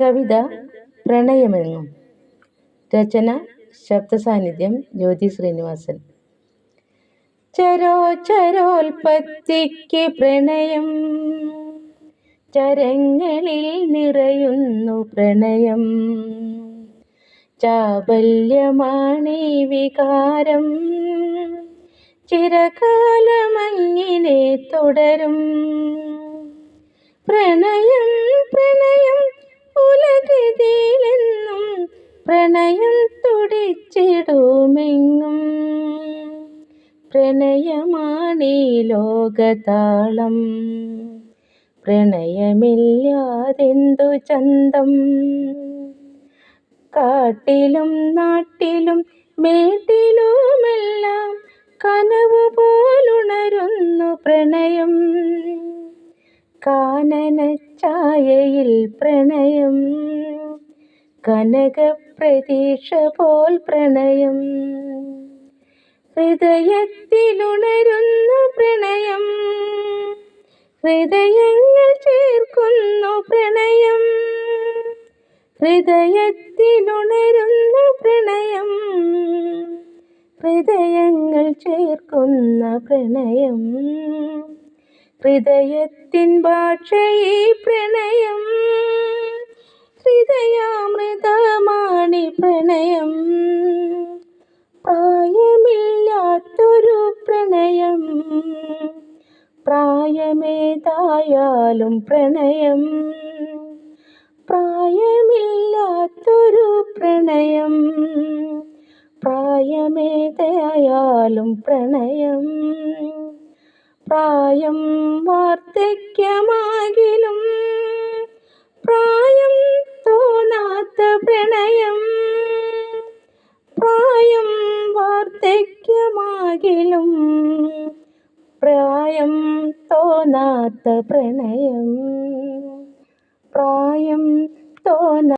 കവിത പ്രണയമെങ്ങും. രചന ശബ്ദസാന്നിധ്യം ജ്യോതി ശ്രീനിവാസൻ. ചരോൽപത്തിക്ക് പ്രണയം, ചരങ്ങളിൽ നിറയുന്നു പ്രണയം. ചാബല്യമാണീ വികാരം, ചിരകാലമങ്ങിനെ തുടരും. പ്രണയം പ്രണയം ഉലകത്തിലെന്നും, പ്രണയം തുടിച്ചിടുമെങ്ങും. പ്രണയമാണീ ലോകതാളം, പ്രണയമില്ലാതെന്തു ചന്തം. കാട്ടിലും നാട്ടിലും മേട്ടിലുമെല്ലാം കനവ് പോലുണരുന്നു പ്രണയം. കാനനഛായയിൽ പ്രണയം, കനകപ്രതീക്ഷ പോൽ പ്രണയം. ഹൃദയത്തിലുണരുന്നു പ്രണയം, ഹൃദയങ്ങൾ ചേർക്കുന്നു പ്രണയം. ഹൃദയത്തിലുണരുന്നു പ്രണയം, ഹൃദയങ്ങൾ ചേർക്കുന്ന പ്രണയം. ഹൃദയത്തിൻ ഭാഷയീ പ്രണയം, ഹൃദയാമൃതമാണി പ്രണയം. പ്രായമില്ലാത്തൊരു പ്രണയം, പ്രായമേതായാലും പ്രണയം. പ്രായമില്ലാത്തൊരു പ്രണയം, പ്രായമേതായാലും പ്രണയം. പ്രായം വാർദ്ധക്യമാകിലും പ്രായം തോന്നാത്ത പ്രണയം. പ്രായം വാർദ്ധക്യമാകിലും പ്രായം തോന്നാത്ത പ്രണയം. പ്രായം തോന്നാ